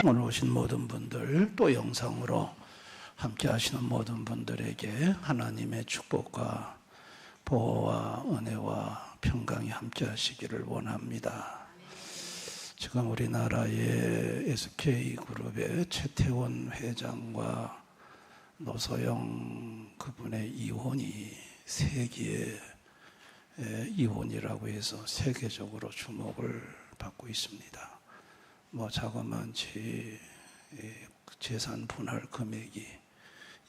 오늘 오신 모든 분들, 또 영상으로 함께 하시는 모든 분들에게 하나님의 축복과 보호와 은혜와 평강이 함께 하시기를 원합니다. 지금 우리나라의 SK그룹의 최태원 회장과 노소영 그분의 이혼이 세기의 이혼이라고 해서 세계적으로 주목을 받고 있습니다. 자그마치 재산 분할 금액이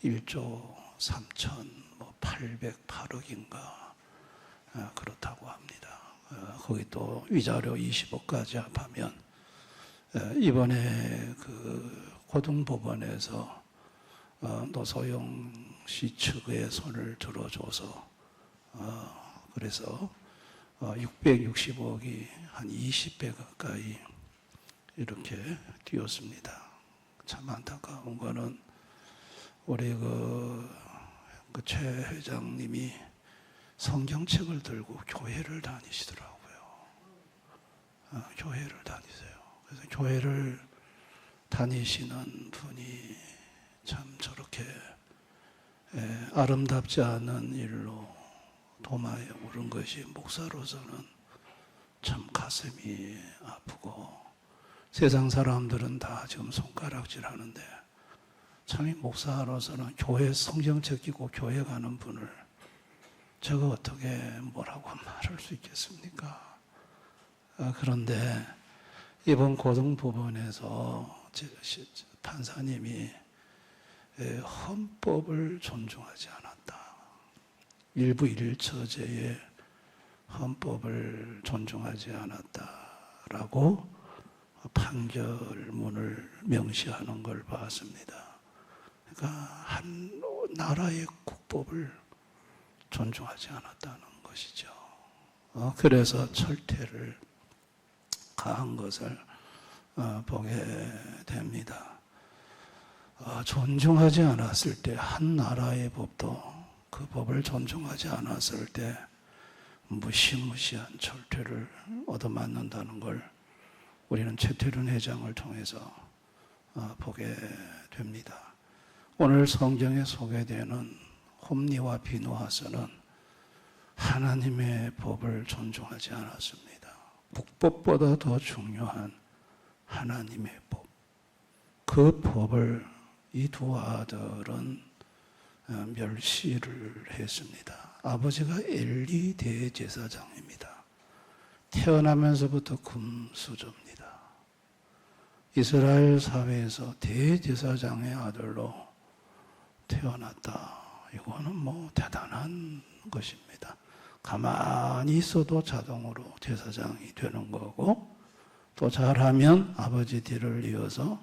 1조 3,808억인가 그렇다고 합니다. 거기 또 위자료 20억까지 합하면 이번에 그 고등법원에서 노소영 씨 측의 손을 들어줘서 그래서 660억이 한 20배 가까이 이렇게 뛰었습니다. 참 안타까운 거는 우리 최 회장님이 성경책을 들고 교회를 다니시더라고요. 교회를 다니세요. 그래서 교회를 다니시는 분이 참 저렇게 아름답지 않은 일로 도마에 오른 것이 목사로서는 참 가슴이 아프고, 세상 사람들은 다 지금 손가락질 하는데 참 이 목사로서는 교회 성경책 끼고 교회 가는 분을 제가 어떻게 뭐라고 말할 수 있겠습니까? 그런데 이번 고등법원에서 판사님이 헌법을 존중하지 않았다. 일부 일처제의 헌법을 존중하지 않았다라고 판결문을 명시하는 걸 봤습니다. 그러니까 한 나라의 국법을 존중하지 않았다는 것이죠. 그래서 철퇴를 가한 것을 보게 됩니다. 존중하지 않았을 때, 한 나라의 법도 그 법을 존중하지 않았을 때 무시무시한 철퇴를 얻어맞는다는 걸 우리는 최태원 회장을 통해서 보게 됩니다. 오늘 성경에 소개되는 홈리와 비누하서는 하나님의 법을 존중하지 않았습니다. 국법보다 더 중요한 하나님의 법, 그 법을 이 두 아들은 멸시를 했습니다. 아버지가 엘리 대제사장입니다. 태어나면서부터 금수저입니다. 이스라엘 사회에서 대제사장의 아들로 태어났다. 이거는 대단한 것입니다. 가만히 있어도 자동으로 제사장이 되는 거고, 또 잘하면 아버지 뒤를 이어서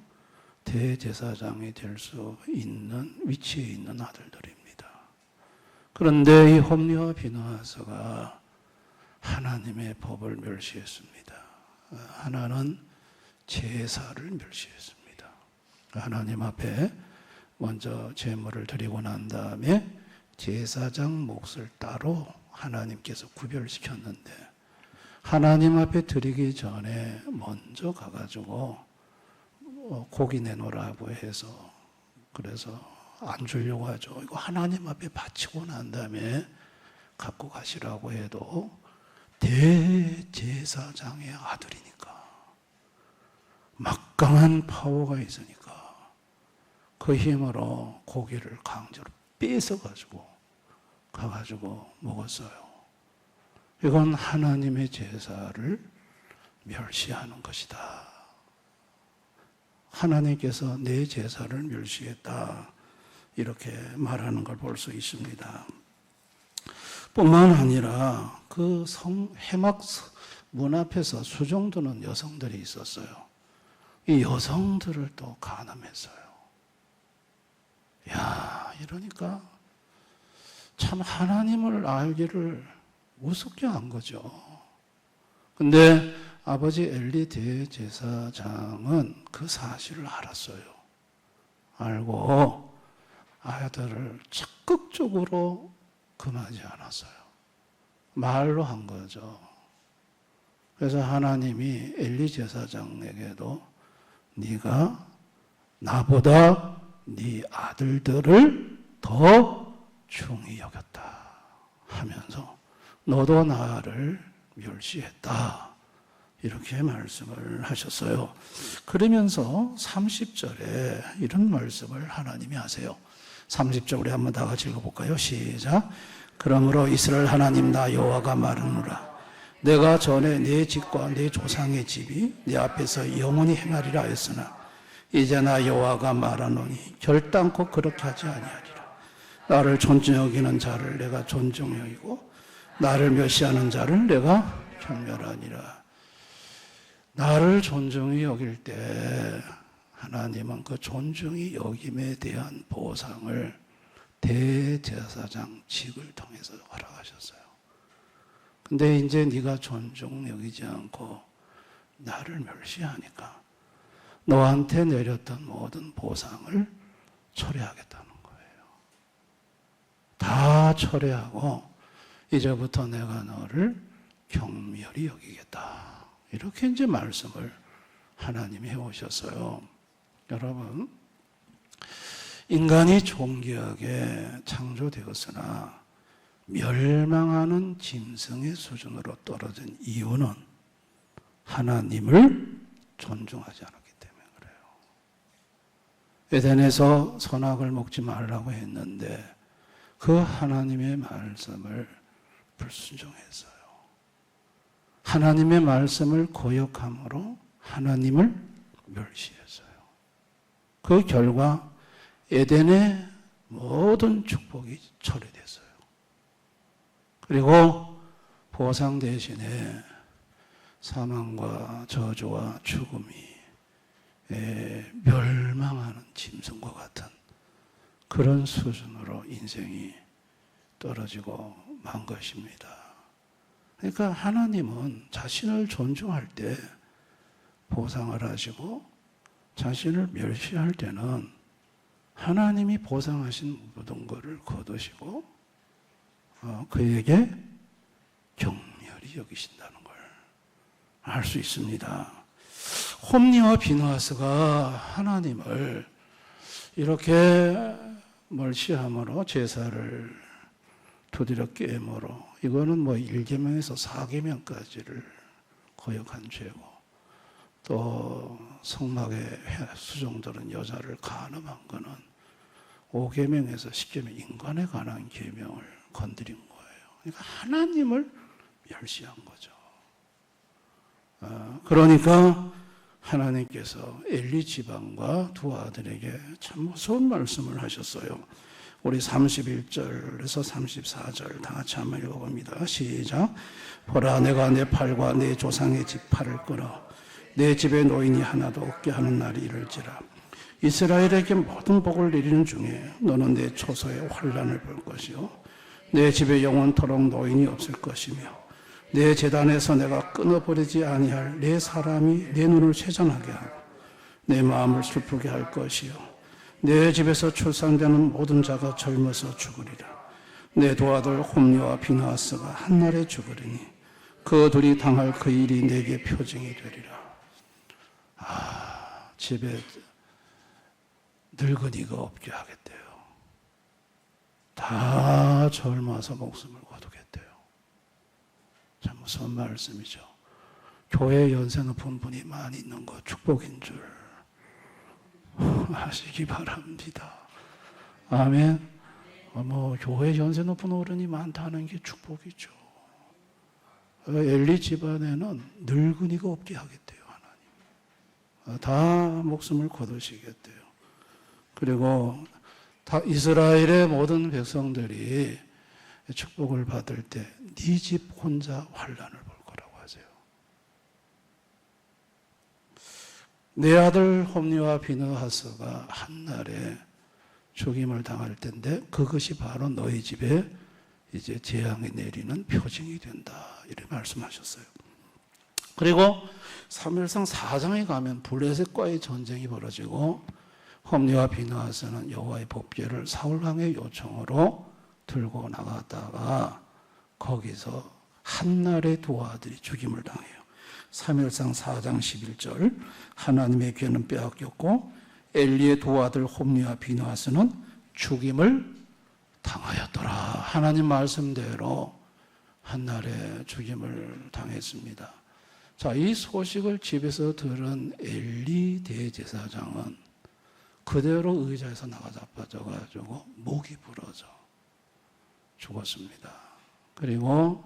대제사장이 될 수 있는 위치에 있는 아들들입니다. 그런데 이 홈리와 비느하스가 하나님의 법을 멸시했습니다. 하나는 제사를 멸시했습니다. 하나님 앞에 먼저 제물을 드리고 난 다음에 제사장 몫을 따로 하나님께서 구별시켰는데, 하나님 앞에 드리기 전에 먼저 가가지고 고기 내놓으라고 해서, 그래서 안 주려고 하죠. 이거 하나님 앞에 바치고 난 다음에 갖고 가시라고 해도 대제사장의 아들이니까, 막강한 파워가 있으니까 그 힘으로 고기를 강제로 뺏어가지고 가가지고 먹었어요. 이건 하나님의 제사를 멸시하는 것이다. 하나님께서 내 제사를 멸시했다, 이렇게 말하는 걸 볼 수 있습니다. 뿐만 아니라 그 해막 문 앞에서 수종드는 여성들이 있었어요. 이 여성들을 또 간음했어요. 이러니까 참 하나님을 알기를 우습게 한 거죠. 근데 아버지 엘리 대제사장은 그 사실을 알았어요. 알고 아들을 적극적으로 금하지 않았어요. 말로 한 거죠. 그래서 하나님이 엘리 제사장에게도 네가 나보다 네 아들들을 더 중히 여겼다 하면서 너도 나를 멸시했다 이렇게 말씀을 하셨어요. 그러면서 30절에 이런 말씀을 하나님이 하세요. 30절 우리 한번 다 같이 읽어볼까요? 시작. 그러므로 이스라엘 하나님 나 여호와가 말하노라. 내가 전에 내 집과 내 조상의 집이 내 앞에서 영원히 행하리라 하였으나 이제 나 여호와가 말하노니 결단코 그렇게 하지 아니하리라. 나를 존중 여기는 자를 내가 존중 여기고 나를 멸시하는 자를 내가 경멸하니라. 나를 존중히 여길 때 하나님은 그 존중히 여김에 대한 보상을 대제사장직을 통해서 허락하셨어요. 근데 이제 네가 존중 여기지 않고 나를 멸시하니까 너한테 내렸던 모든 보상을 철회하겠다는 거예요. 다 철회하고 이제부터 내가 너를 경멸히 여기겠다. 이렇게 이제 말씀을 하나님이 해오셨어요. 여러분, 인간이 존귀하게 창조되었으나 멸망하는 짐승의 수준으로 떨어진 이유는 하나님을 존중하지 않았기 때문에 그래요. 에덴에서 선악을 먹지 말라고 했는데 그 하나님의 말씀을 불순종했어요. 하나님의 말씀을 거역함으로 하나님을 멸시했어요. 그 결과 에덴의 모든 축복이 철회됐어요. 그리고 보상 대신에 사망과 저주와 죽음이 멸망하는 짐승과 같은 그런 수준으로 인생이 떨어지고 만 것입니다. 그러니까 하나님은 자신을 존중할 때 보상을 하시고 자신을 멸시할 때는 하나님이 보상하신 모든 것을 거두시고 그에게 경멸히 여기신다는 걸 알 수 있습니다. 홈리와 비느하스가 하나님을 이렇게 멸시함으로 제사를 두드려 깨므로 이거는 뭐 1계명에서 4계명까지를 거역한 죄고 또 성막의 수종들은 여자를 간음한 거는 5계명에서 10계명 인간에 관한 계명을 건드린 거예요. 그러니까 하나님을 멸시한 거죠. 그러니까 하나님께서 엘리 지방과 두 아들에게 참 무서운 말씀을 하셨어요. 우리 31절에서 34절 다 같이 한번 읽어봅니다. 시작. 보라 내가 내 팔과 내 조상의 집 팔을 끊어 내 집에 노인이 하나도 없게 하는 날이 이를지라. 이스라엘에게 모든 복을 내리는 중에 너는 내 초소의 환난을 볼 것이요 내 집에 영원토록 노인이 없을 것이며 내 제단에서 내가 끊어버리지 아니할 내 사람이 내 눈을 쇠잔하게 하고 내 마음을 슬프게 할 것이요 내 집에서 출산되는 모든 자가 젊어서 죽으리라. 내 두 아들 홈리와 비느하스가 한날에 죽으리니 그 둘이 당할 그 일이 내게 표징이 되리라. 집에 늙은이가 없게 하겠대요. 다 젊어서 목숨을 거두겠대요. 참 무서운 말씀이죠. 교회 연세 높은 분이 많이 있는 거 축복인 줄 아시기 바랍니다. 아멘. 교회 연세 높은 어른이 많다는 게 축복이죠. 엘리 집안에는 늙은이가 없게 하겠대요. 하나님. 다 목숨을 거두시겠대요. 그리고 다 이스라엘의 모든 백성들이 축복을 받을 때 네 집 혼자 환난을 볼 거라고 하세요. 내 아들 홈리와 비느하스가 한날에 죽임을 당할 텐데 그것이 바로 너희 집에 이제 재앙이 내리는 표징이 된다. 이렇게 말씀하셨어요. 그리고 사무엘상 4장에 가면 블레셋과의 전쟁이 벌어지고 홈리와 비느하스는 여호와의 법궤를 사울 왕의 요청으로 들고 나갔다가 거기서 한날에 두 아들이 죽임을 당해요. 사무엘상 4장 11절 하나님의 괴는 빼앗겼고 엘리의 두 아들 홈리와 비누아스는 죽임을 당하였더라. 하나님 말씀대로 한날에 죽임을 당했습니다. 자, 이 소식을 집에서 들은 엘리 대제사장은 그대로 의자에서 나가 자빠져가지고 목이 부러져 죽었습니다. 그리고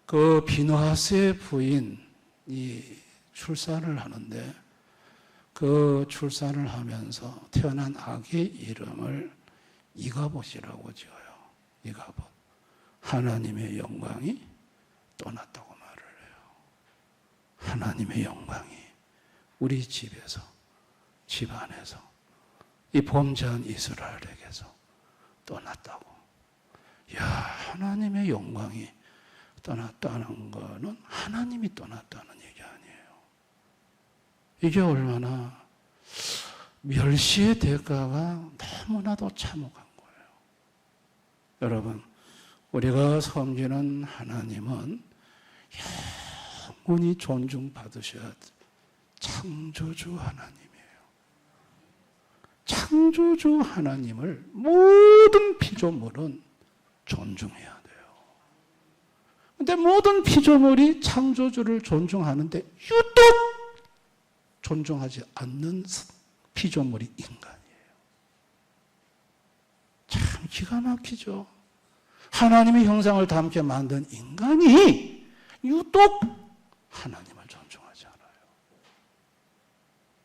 그 비누하스의 부인이 출산을 하는데 그 출산을 하면서 태어난 아기의 이름을 이가봇이라고 지어요. 이가봇. 하나님의 영광이 떠났다고 말을 해요. 하나님의 영광이 우리 집에서, 집 안에서, 이 범죄한 이스라엘에게서 떠났다고. 야, 하나님의 영광이 떠났다는 거는 하나님이 떠났다는 얘기 아니에요. 이게 얼마나 멸시의 대가가 너무나도 참혹한 거예요. 여러분, 우리가 섬기는 하나님은 영원히 존중받으셔야 할 창조주 하나님이에요. 창조주 하나님을 모든 피조물은 존중해야 돼요. 근데 모든 피조물이 창조주를 존중하는데 유독 존중하지 않는 피조물이 인간이에요. 참 기가 막히죠. 하나님의 형상을 담게 만든 인간이 유독 하나님을 존중하지 않아요.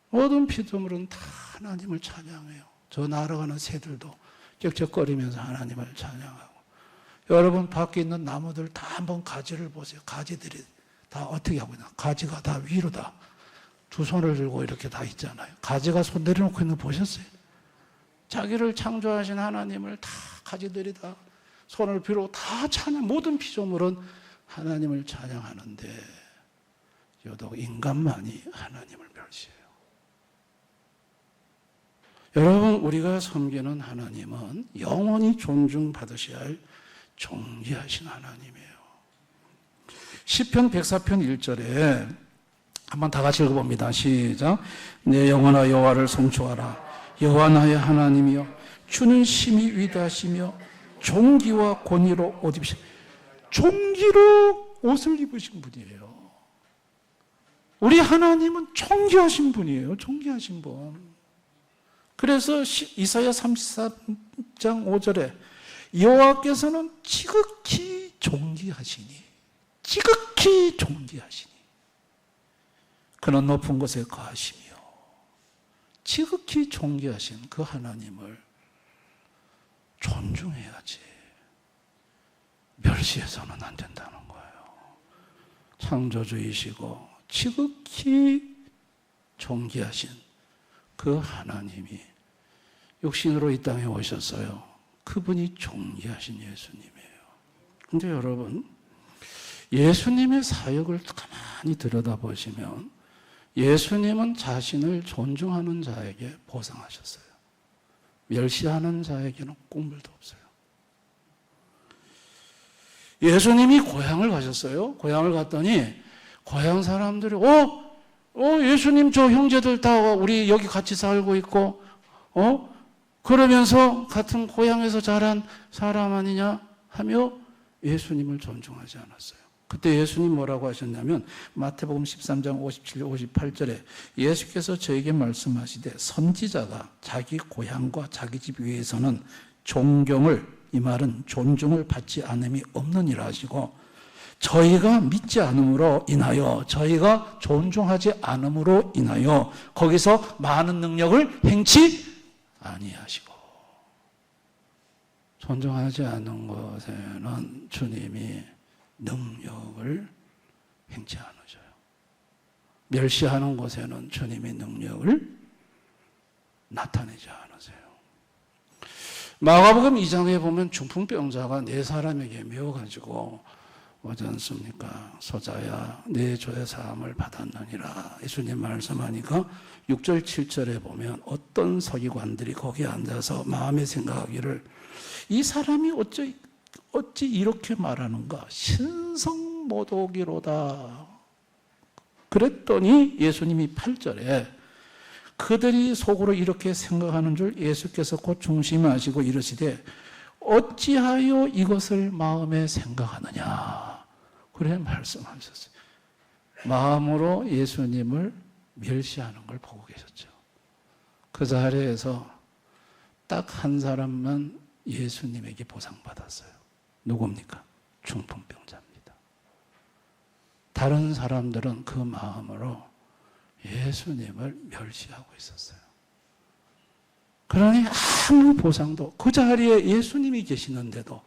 모든 피조물은 다 하나님을 찬양해요. 저 날아가는 새들도 쩍쩍거리면서 하나님을 찬양하고. 여러분 밖에 있는 나무들 다 한번 가지를 보세요. 가지들이 다 어떻게 하고 있나? 가지가 다 위로다. 두 손을 들고 이렇게 다 있잖아요. 가지가 손 내려놓고 있는 거 보셨어요? 자기를 창조하신 하나님을 다 가지들이 다 손을 빌어 다 찬양, 모든 피조물은 하나님을 찬양하는데 유독 인간만이 하나님을 멸시해요. 여러분, 우리가 섬기는 하나님은 영원히 존중받으셔야 할 존귀하신 하나님이에요. 시편 104편 1절에 한번 다 같이 읽어봅니다. 시작. 내 영혼아 여호와를 송축하라. 여호와 나의 하나님이여, 주는 심히 위대하시며 존귀와 권위로 옷 입으신, 존귀로 옷을 입으신 분이에요. 우리 하나님은 존귀하신 분이에요. 존귀하신 분. 그래서 이사야 33장 5절에 여호와께서는 지극히 존귀하시니, 지극히 존귀하시니 그는 높은 곳에 거하시며, 지극히 존귀하신 그 하나님을 존중해야지 멸시해서는 안 된다는 거예요. 창조주이시고 지극히 존귀하신 그 하나님이 육신으로 이 땅에 오셨어요. 그분이 존귀하신 예수님이에요. 근데 여러분, 예수님의 사역을 가만히 들여다보시면 예수님은 자신을 존중하는 자에게 보상하셨어요. 멸시하는 자에게는 꼼물도 없어요. 예수님이 고향을 가셨어요. 고향을 갔더니 고향 사람들이 예수님 저 형제들 다 우리 여기 같이 살고 있고 그러면서 같은 고향에서 자란 사람 아니냐 하며 예수님을 존중하지 않았어요. 그때 예수님 뭐라고 하셨냐면 마태복음 13장 57, 58절에 예수께서 저에게 말씀하시되 선지자가 자기 고향과 자기 집 위에서는 존경을, 이 말은 존중을 받지 않음이 없느니라 하시고, 저희가 믿지 않음으로 인하여, 저희가 존중하지 않음으로 인하여 거기서 많은 능력을 행치 아니하시고, 존중하지 않는 것에는 주님이 능력을 행치 않으셔요. 멸시하는 곳에는 주님의 능력을 나타내지 않으세요. 마가복음 2장에 보면 중풍병자가 네 사람에게 메워가지고 오지 않습니까? 소자야, 내 죄의 사함을 받았느니라. 예수님 말씀하니까 6절 7절에 보면 어떤 서기관들이 거기에 앉아서 마음에 생각하기를, 이 사람이 어찌 이렇게 말하는가? 신성모독이로다. 그랬더니 예수님이 8절에 그들이 속으로 이렇게 생각하는 줄 예수께서 곧 중심하시고 이르시되 어찌하여 이것을 마음에 생각하느냐. 그래 말씀하셨어요. 마음으로 예수님을 멸시하는 걸 보고 계셨죠. 그 자리에서 딱 한 사람만 예수님에게 보상받았어요. 누굽니까? 중풍병자입니다. 다른 사람들은 그 마음으로 예수님을 멸시하고 있었어요. 그러니 아무 보상도, 그 자리에 예수님이 계시는데도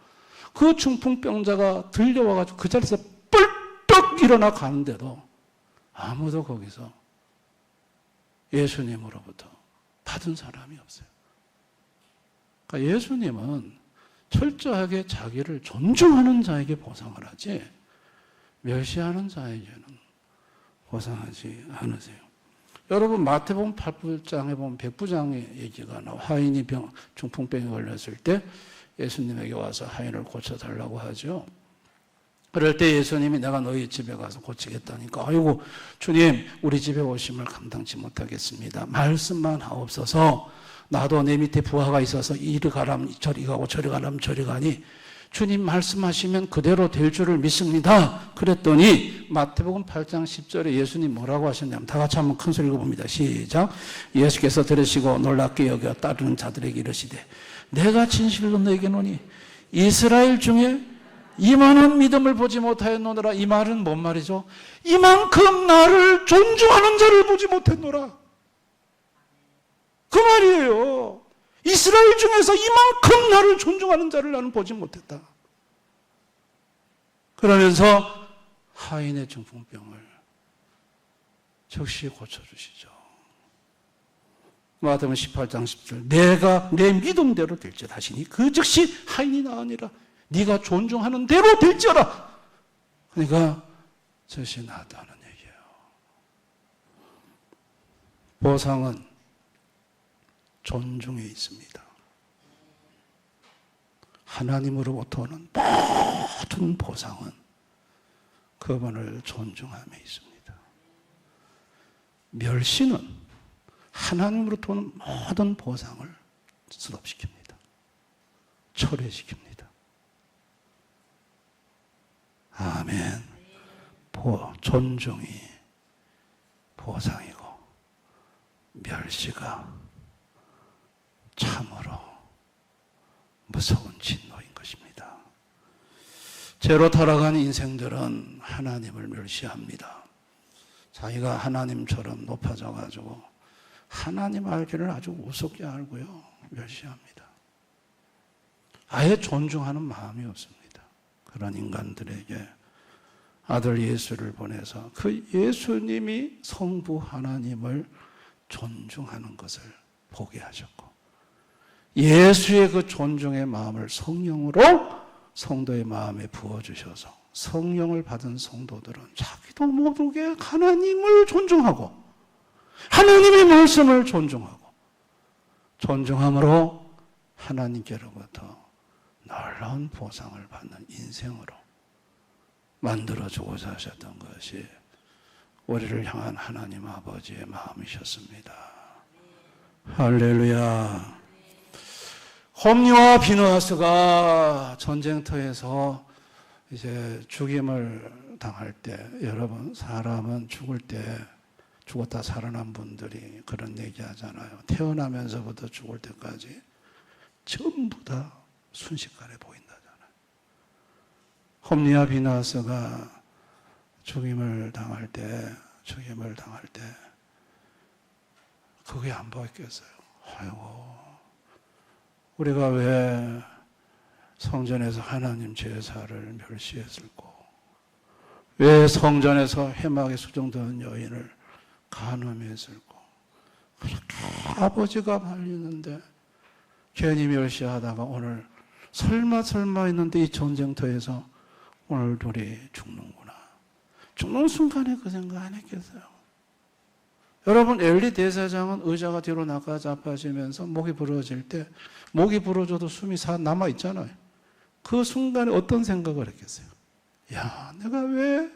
그 중풍병자가 들려와가지고 그 자리에서 뿔떡 일어나 가는데도 아무도 거기서 예수님으로부터 받은 사람이 없어요. 그러니까 예수님은 철저하게 자기를 존중하는 자에게 보상을 하지 멸시하는 자에게는 보상하지 않으세요. 여러분 마태복음 8장에 보면 백부장의 얘기가 나와. 하인이 중풍병에 걸렸을 때 예수님에게 와서 하인을 고쳐달라고 하죠. 그럴 때 예수님이 내가 너희 집에 가서 고치겠다니까 아이고 주님 우리 집에 오심을 감당치 못하겠습니다. 말씀만 하옵소서. 나도 내 밑에 부하가 있어서 이리 가라면 저리 가고 저리 가라면 저리 가니 주님 말씀하시면 그대로 될 줄을 믿습니다. 그랬더니 마태복음 8장 10절에 예수님 뭐라고 하셨냐면 다 같이 한번 큰 소리 읽어봅니다. 시작. 예수께서 들으시고 놀랍게 여겨 따르는 자들에게 이르시되 내가 진실로 너에게 노니 이스라엘 중에 이만한 믿음을 보지 못하였노라. 이 말은 뭔 말이죠? 이만큼 나를 존중하는 자를 보지 못했노라. 그 말이에요. 이스라엘 중에서 이만큼 나를 존중하는 자를 나는 보지 못했다. 그러면서 하인의 중풍병을 즉시 고쳐주시죠. 마태복음 18장 10절 내가 내 믿음대로 될지어다 하시니 그 즉시 하인이 나으니라. 네가 존중하는 대로 될지어다. 그러니까 즉시 나았다는 얘기예요. 보상은 존중에 있습니다. 하나님으로부터 오는 모든 보상은 그분을 존중함에 있습니다. 멸시는 하나님으로부터 오는 모든 보상을 스톱시킵니다. 철회시킵니다. 아멘. 존중이 보상이고 멸시가 참으로 무서운 진노인 것입니다. 죄로 타락한 인생들은 하나님을 멸시합니다. 자기가 하나님처럼 높아져 가지고 하나님 알기를 아주 우습게 알고요. 멸시합니다. 아예 존중하는 마음이 없습니다. 그런 인간들에게 아들 예수를 보내서 그 예수님이 성부 하나님을 존중하는 것을 보게 하셨고 예수의 그 존중의 마음을 성령으로 성도의 마음에 부어주셔서 성령을 받은 성도들은 자기도 모르게 하나님을 존중하고 하나님의 말씀을 존중하고 존중함으로 하나님께로부터 놀라운 보상을 받는 인생으로 만들어주고자 하셨던 것이 우리를 향한 하나님 아버지의 마음이셨습니다. 할렐루야. 홈리와 비느하스가 전쟁터에서 이제 죽임을 당할 때, 여러분 사람은 죽을 때 죽었다 살아난 분들이 그런 얘기 하잖아요. 태어나면서부터 죽을 때까지 전부 다 순식간에 보인다잖아요. 홈리와 비느하스가 죽임을 당할 때 그게 안 보였겠어요. 아이고, 우리가 왜 성전에서 하나님 제사를 멸시했을까? 왜 성전에서 해막에 수정된 여인을 간음했을까? 그렇게 아버지가 말리는데 괜히 멸시하다가 오늘 설마 했는데 이 전쟁터에서 오늘 둘이 죽는구나. 죽는 순간에 그 생각 안 했겠어요? 여러분, 엘리 대사장은 의자가 뒤로 나가 자빠지면서 목이 부러질 때 목이 부러져도 숨이 남아있잖아요. 그 순간에 어떤 생각을 했겠어요? 야, 내가 왜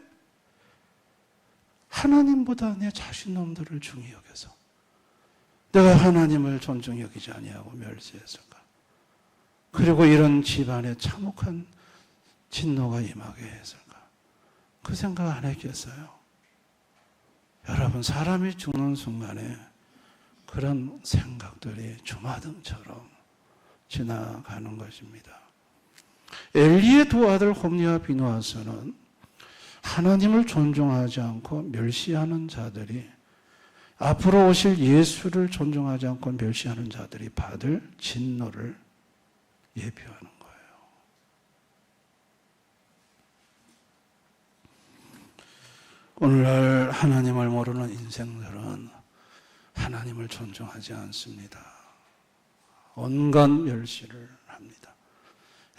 하나님보다 내 자신 놈들을 중히 여겨서 내가 하나님을 존중히 여기지 아니하고 멸시했을까? 그리고 이런 집안에 참혹한 진노가 임하게 했을까? 그 생각 안 했겠어요? 여러분, 사람이 죽는 순간에 그런 생각들이 주마등처럼 지나가는 것입니다. 엘리의 두 아들 홈리와 비누아스는 하나님을 존중하지 않고 멸시하는 자들이, 앞으로 오실 예수를 존중하지 않고 멸시하는 자들이 받을 진노를 예표하는 거예요. 오늘날 하나님을 모르는 인생들은 하나님을 존중하지 않습니다. 온갖 멸시를 합니다.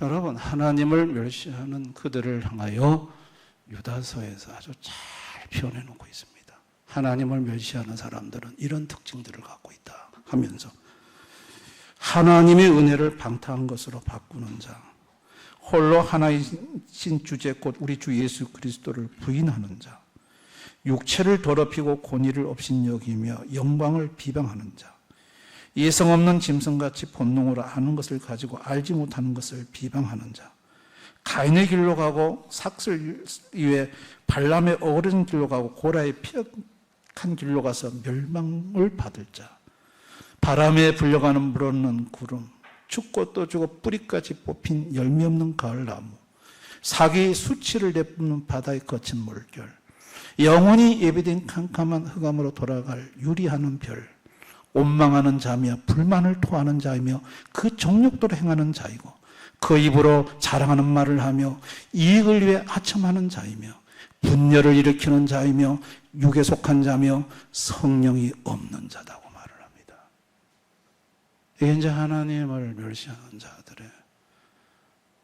여러분, 하나님을 멸시하는 그들을 향하여 유다서에서 아주 잘 표현해놓고 있습니다. 하나님을 멸시하는 사람들은 이런 특징들을 갖고 있다 하면서, 하나님의 은혜를 방탕한 것으로 바꾸는 자, 홀로 하나이신 주제 곧 우리 주 예수 그리스도를 부인하는 자, 육체를 더럽히고 권위를 업신여기며 영광을 비방하는 자, 예성 없는 짐승같이 본능으로 아는 것을 가지고 알지 못하는 것을 비방하는 자, 가인의 길로 가고 삭슬 위에 발람의 어그러진 길로 가고 고라의 피역한 길로 가서 멸망을 받을 자, 바람에 불려가는 물 없는 구름, 죽고 또 죽어 뿌리까지 뽑힌 열매 없는 가을나무, 사기의 수치를 내뿜는 바다의 거친 물결, 영원히 예비된 캄캄한 흑암으로 돌아갈 유리하는 별, 원망하는 자며 불만을 토하는 자이며 그 정욕대로 행하는 자이고, 그 입으로 자랑하는 말을 하며 이익을 위해 하첨하는 자이며 분열을 일으키는 자이며 육에 속한 자며 성령이 없는 자다고 말을 합니다. 이게 이제 하나님을 멸시하는 자들의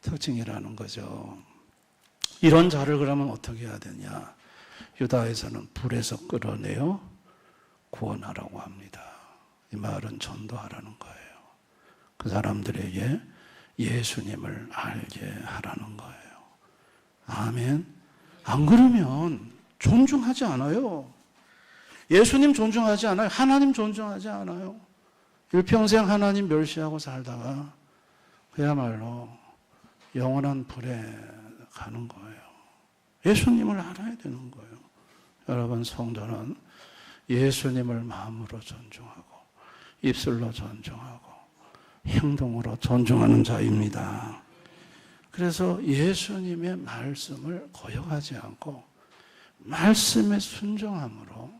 특징이라는 거죠. 이런 자를 그러면 어떻게 해야 되냐? 유다에서는 불에서 끌어내어 구원하라고 합니다. 이 말은 전도하라는 거예요. 그 사람들에게 예수님을 알게 하라는 거예요. 아멘. 안 그러면 존중하지 않아요. 예수님 존중하지 않아요. 하나님 존중하지 않아요. 일평생 하나님 멸시하고 살다가 그야말로 영원한 불에 가는 거예요. 예수님을 알아야 되는 거예요. 여러분, 성도는 예수님을 마음으로 존중하고 입술로 존중하고 행동으로 존중하는 자입니다. 그래서 예수님의 말씀을 거역하지 않고 말씀에 순종함으로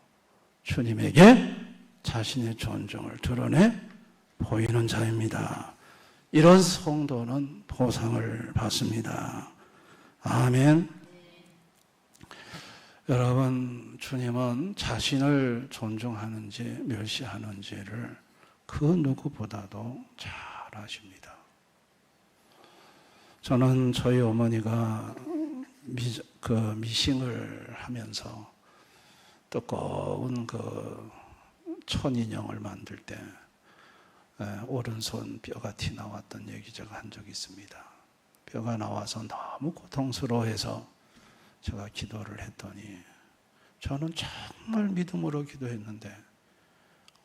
주님에게 자신의 존중을 드러내 보이는 자입니다. 이런 성도는 보상을 받습니다. 아멘. 여러분, 주님은 자신을 존중하는지 멸시하는지를 그 누구보다도 잘 아십니다. 저는 저희 어머니가 미싱을 하면서 두꺼운 그 천인형을 만들 때 오른손 뼈가 티 나왔던 얘기 제가 한 적이 있습니다. 뼈가 나와서 너무 고통스러워해서 제가 기도를 했더니, 저는 정말 믿음으로 기도했는데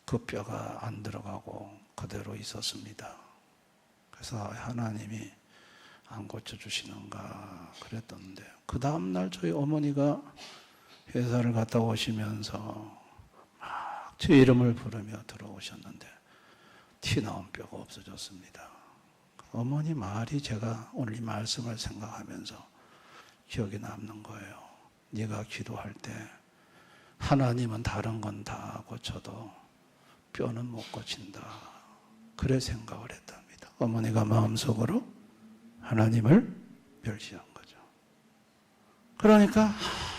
그 뼈가 안 들어가고 그대로 있었습니다. 그래서 하나님이 안 고쳐주시는가 그랬던데, 그 다음날 저희 어머니가 회사를 갔다 오시면서 막 제 이름을 부르며 들어오셨는데 티 나온 뼈가 없어졌습니다. 어머니 말이 제가 오늘 이 말씀을 생각하면서 기억에 남는 거예요. 네가 기도할 때 하나님은 다른 건 다 고쳐도 뼈는 못 고친다. 그래 생각을 했답니다. 어머니가 마음속으로 하나님을 멸시한 거죠. 그러니까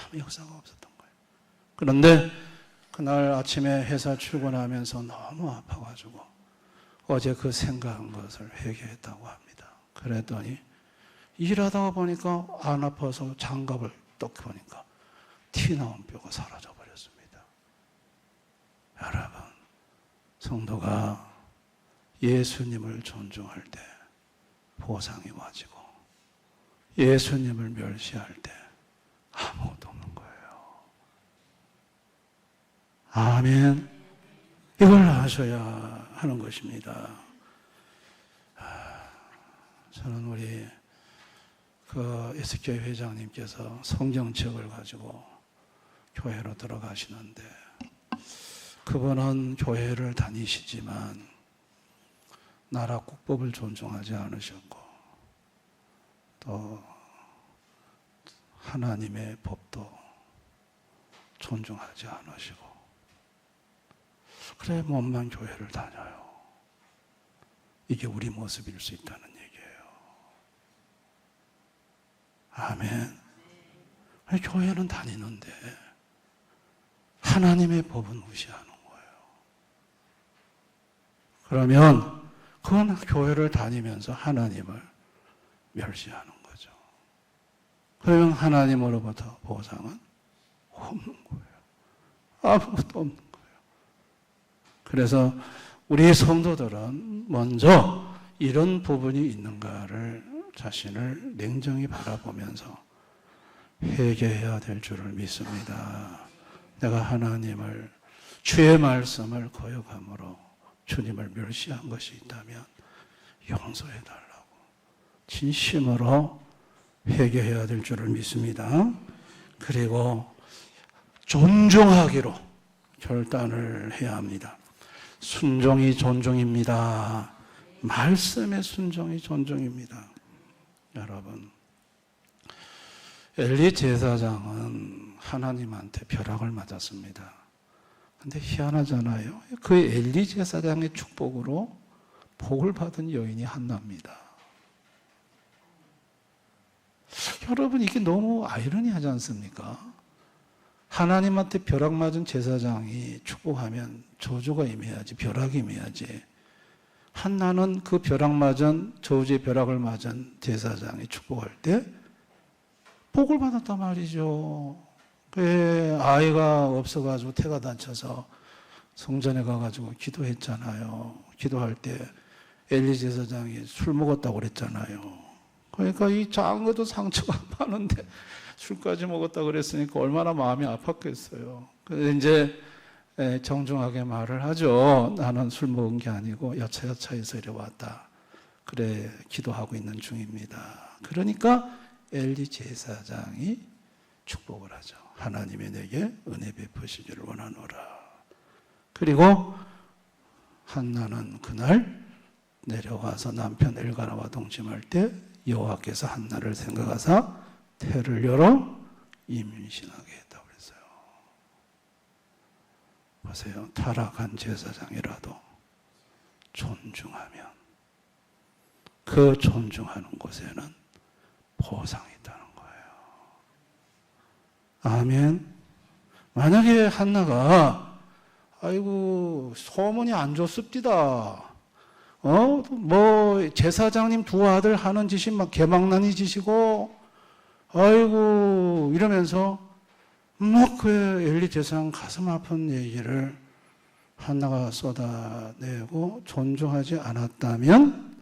아무 역사가 없었던 거예요. 그런데 그날 아침에 회사 출근하면서 너무 아파가지고 어제 그 생각한 것을 회개했다고 합니다. 그랬더니 일하다가 보니까 안 아파서 장갑을 딱 보니까 티 나온 뼈가 사라져 버렸습니다. 여러분, 성도가 예수님을 존중할 때 보상이 와지고 예수님을 멸시할 때 아무것도 없는 거예요. 아멘. 이걸 아셔야 하는 것입니다. 저는 우리 에스케 회장님께서 성경책을 가지고 교회로 들어가시는데, 그분은 교회를 다니시지만 나라 국법을 존중하지 않으셨고, 또 하나님의 법도 존중하지 않으시고, 그래 몸만 교회를 다녀요. 이게 우리 모습일 수 있다는 얘기예요. 아멘. 교회는 다니는데 하나님의 법은 무시하는 거예요. 그러면 그건 교회를 다니면서 하나님을 멸시하는 거죠. 그러면 하나님으로부터 보상은 없는 거예요. 아무것도 없는 거예요. 그래서 우리 성도들은 먼저 이런 부분이 있는가를 자신을 냉정히 바라보면서 회개해야 될 줄을 믿습니다. 내가 하나님을, 주의 말씀을 거역함으로 주님을 멸시한 것이 있다면 용서해달라고 진심으로 회개해야 될 줄을 믿습니다. 그리고 존중하기로 결단을 해야 합니다. 순종이 존중입니다. 말씀의 순종이 존중입니다. 여러분, 엘리 제사장은 하나님한테 벼락을 맞았습니다. 근데 희한하잖아요. 그 엘리 제사장의 축복으로 복을 받은 여인이 한나입니다. 여러분, 이게 너무 아이러니하지 않습니까? 하나님한테 벼락 맞은 제사장이 축복하면 저주가 임해야지, 벼락이 임해야지. 한나는 그 벼락 맞은, 저주의 벼락을 맞은 제사장이 축복할 때 복을 받았단 말이죠. 왜 아이가 없어가지고 태가 다쳐서 성전에 가가지고 기도했잖아요. 기도할 때 엘리 제사장이 술 먹었다고 그랬잖아요. 그러니까 이 작은 것도 상처가 많은데 술까지 먹었다고 그랬으니까 얼마나 마음이 아팠겠어요. 그래서 이제 정중하게 말을 하죠. 나는 술 먹은 게 아니고 여차여차해서 이래 왔다. 그래, 기도하고 있는 중입니다. 그러니까 엘리 제사장이 축복을 하죠. 하나님이 내게 은혜 베푸시기를 원하노라. 그리고 한나는 그날 내려와서 남편 엘가나와 동침할 때 여호와께서 한나를 생각하사 태를 열어 임신하게 했다고 그랬어요. 보세요. 타락한 제사장이라도 존중하면 그 존중하는 곳에는 보상이 있다는 거예요. 아멘. 만약에 한나가 아이고 소문이 안 좋습디다. 제사장님 두 아들 하는 짓이 막 개망나니 짓이고 아이고 이러면서 막 그 엘리 제사장 가슴 아픈 얘기를 한나가 쏟아내고 존중하지 않았다면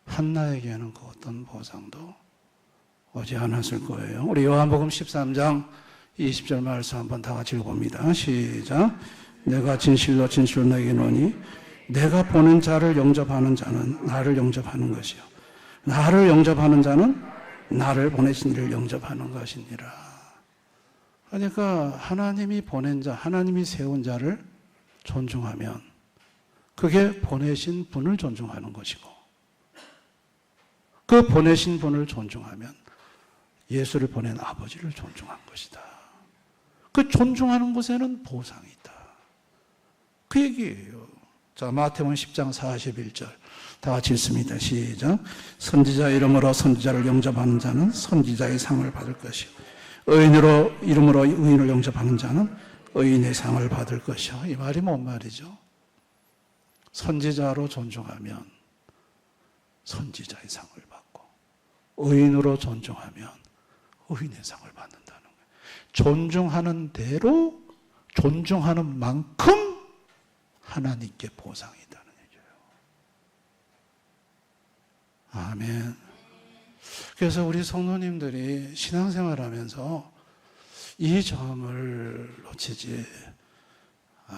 한나에게는 그 어떤 보상도 오지 않았을 거예요. 우리 요한복음 13장 20절 말씀 한번 다 같이 읽어봅니다. 시작. 내가 진실로 진실로 너에게 이르노니 내가 보낸 자를 영접하는 자는 나를 영접하는 것이요 나를 영접하는 자는 나를 보내신 이를 영접하는 것이니라. 그러니까 하나님이 보낸 자, 하나님이 세운 자를 존중하면 그게 보내신 분을 존중하는 것이고, 그 보내신 분을 존중하면 예수를 보낸 아버지를 존중한 것이다. 그 존중하는 곳에는 보상이 있다. 그 얘기예요. 자, 마태복음 10장 41절 다 같이 읽습니다. 시작. 선지자 이름으로 선지자를 영접하는 자는 선지자의 상을 받을 것이요 의인으로 이름으로 의인을 영접하는 자는 의인의 상을 받을 것이요. 이 말이 뭔 말이죠? 선지자로 존중하면 선지자의 상을 받고, 의인으로 존중하면 의인의 상을 받는다는 거예요. 존중하는 대로, 존중하는 만큼 하나님께 보상이 있다는 얘기예요. 아멘. 그래서 우리 성도님들이 신앙생활하면서 이 점을 놓치지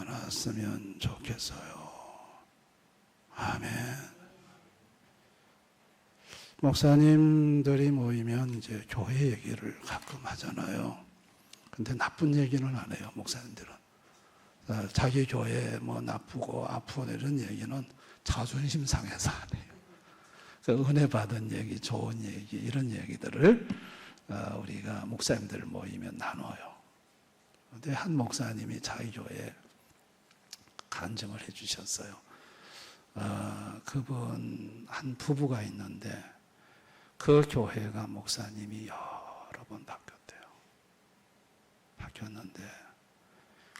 않았으면 좋겠어요. 아멘. 목사님들이 모이면 이제 교회 얘기를 가끔 하잖아요. 근데 나쁜 얘기는 안 해요, 목사님들은. 자기 교회 뭐 나쁘고 아프고 이런 얘기는 자존심 상해서 안 해요. 그 은혜 받은 얘기, 좋은 얘기, 이런 얘기들을 우리가 목사님들 모이면 나눠요. 근데 한 목사님이 자기 교회에 간증을 해주셨어요. 그분 한 부부가 있는데 그 교회가 목사님이 여러 번 바뀌었는데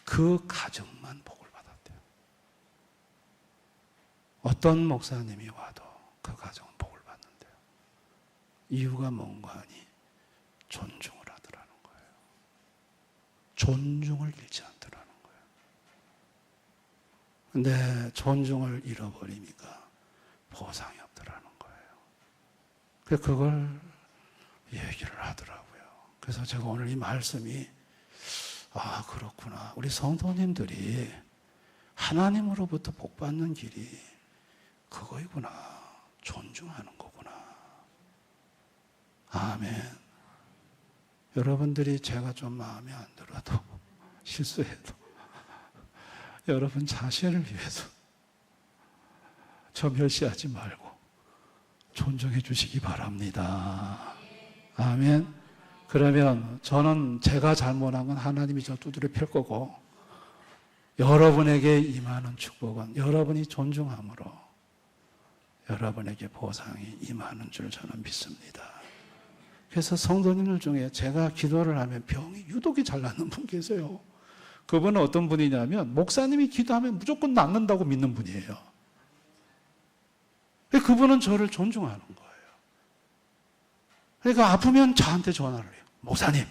그 가정만 복을 받았대요. 어떤 목사님이 와도 그 가정은 복을 받는데요. 이유가 뭔가 하니 존중을 하더라는 거예요. 존중을 잃지 않더라는 거예요. 근데 존중을 잃어버리니까 보상이 없더라는 거예요. 그걸 얘기를 하더라고요. 그래서 제가 오늘 이 말씀이 그렇구나. 우리 성도님들이 하나님으로부터 복받는 길이 그거이구나. 존중하는 거구나. 아멘. 여러분들이 제가 좀 마음에 안 들어도 실수해도 여러분 자신을 위해서 저 멸시하지 말고 존중해 주시기 바랍니다. 아멘. 그러면 저는 제가 잘못한 건 하나님이 저 두드려 펼 거고 여러분에게 임하는 축복은 여러분이 존중함으로 여러분에게 보상이 임하는 줄 저는 믿습니다. 그래서 성도님들 중에 제가 기도를 하면 병이 유독이 잘 낫는 분 계세요. 그분은 어떤 분이냐면 목사님이 기도하면 무조건 낫는다고 믿는 분이에요. 그분은 저를 존중하는 거예요. 그러니까 아프면 저한테 전화를 해요. 목사님,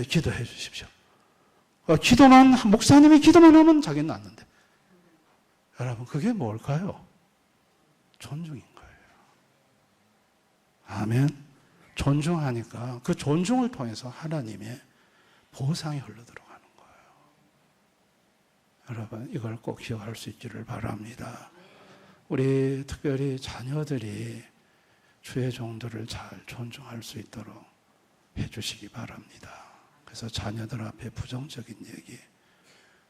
기도해 주십시오. 목사님이 기도만 하면 자기는 낫는데. 여러분, 그게 뭘까요? 존중인 거예요. 아멘. 존중하니까 그 존중을 통해서 하나님의 보상이 흘러들어가는 거예요. 여러분, 이걸 꼭 기억할 수 있기를 바랍니다. 우리 특별히 자녀들이 주의 종들을 잘 존중할 수 있도록 해주시기 바랍니다. 그래서 자녀들 앞에 부정적인 얘기,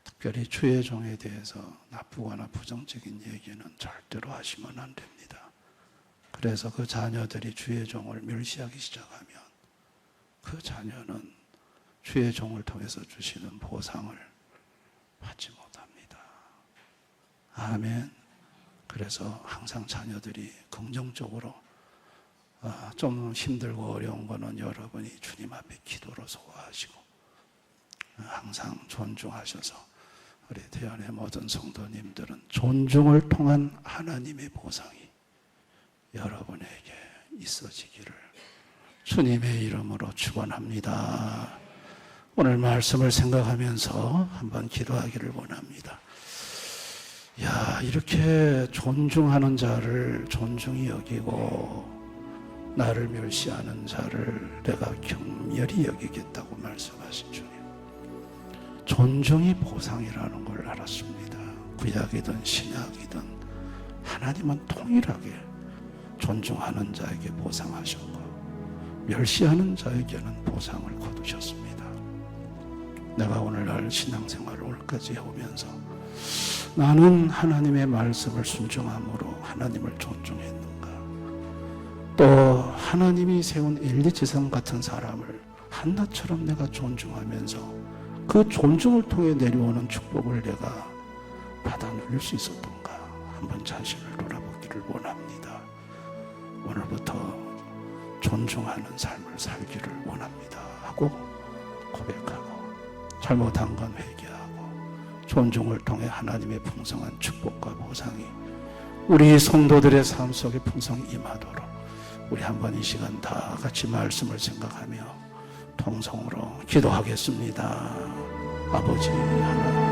특별히 주의 종에 대해서 나쁘거나 부정적인 얘기는 절대로 하시면 안 됩니다. 그래서 그 자녀들이 주의 종을 멸시하기 시작하면 그 자녀는 주의 종을 통해서 주시는 보상을 받지 못합니다. 아멘. 그래서 항상 자녀들이 긍정적으로 좀 힘들고 어려운 거는 여러분이 주님 앞에 기도로 소화하시고 항상 존중하셔서 우리 대안의 모든 성도님들은 존중을 통한 하나님의 보상이 여러분에게 있어지기를 주님의 이름으로 축원합니다. 오늘 말씀을 생각하면서 한번 기도하기를 원합니다. 이렇게 존중하는 자를 존중히 여기고 나를 멸시하는 자를 내가 격렬히 여기겠다고 말씀하신 주님. 존중이 보상이라는 걸 알았습니다. 구약이든 신약이든 하나님은 동일하게 존중하는 자에게 보상하셨고 멸시하는 자에게는 보상을 거두셨습니다. 내가 오늘날 신앙생활을 오늘까지 해오면서 나는 하나님의 말씀을 순종함으로 하나님을 존중했는가? 또 하나님이 세운 엘리 지성 같은 사람을 한나처럼 내가 존중하면서 그 존중을 통해 내려오는 축복을 내가 받아 누릴 수 있었던가? 한번 자신을 돌아보기를 원합니다. 오늘부터 존중하는 삶을 살기를 원합니다 하고 고백하고 잘못한 건 회개하고 존중을 통해 하나님의 풍성한 축복과 보상이 우리 성도들의 삶 속에 풍성히 임하도록 우리 한번 이 시간 다 같이 말씀을 생각하며 통성으로 기도하겠습니다. 아버지 하나님,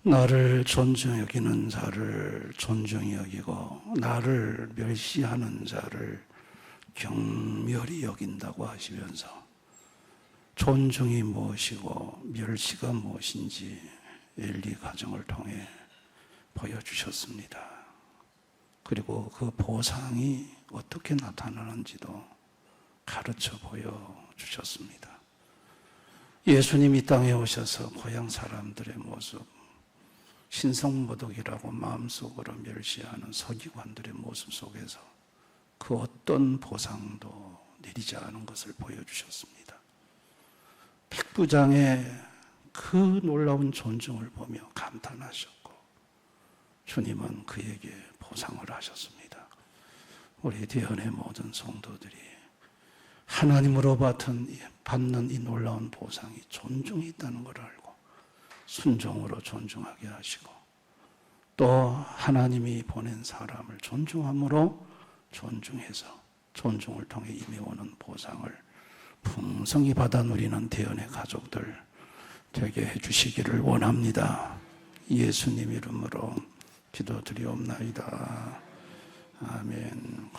나를 존중 여기는 자를 존중히 여기고 나를 멸시하는 자를 경멸히 여긴다고 하시면서 존중이 무엇이고 멸시가 무엇인지 엘리 가정을 통해 보여주셨습니다. 그리고 그 보상이 어떻게 나타나는지도 가르쳐 보여주셨습니다. 예수님이 이 땅에 오셔서 고향 사람들의 모습, 신성모독이라고 마음속으로 멸시하는 서기관들의 모습 속에서 그 어떤 보상도 내리지 않은 것을 보여주셨습니다. 백부장의 그 놀라운 존중을 보며 감탄하셨고 주님은 그에게 보상을 하셨습니다. 우리 대언의 모든 성도들이 하나님으로 받는 이 놀라운 보상이 존중이 있다는 걸 알고 순종으로 존중하게 하시고 또 하나님이 보낸 사람을 존중함으로 존중해서 존중을 통해 임해오는 보상을 풍성히 받아 누리는 대언의 가족들 되게 해주시기를 원합니다. 예수님 이름으로 기도드리옵나이다. 아멘.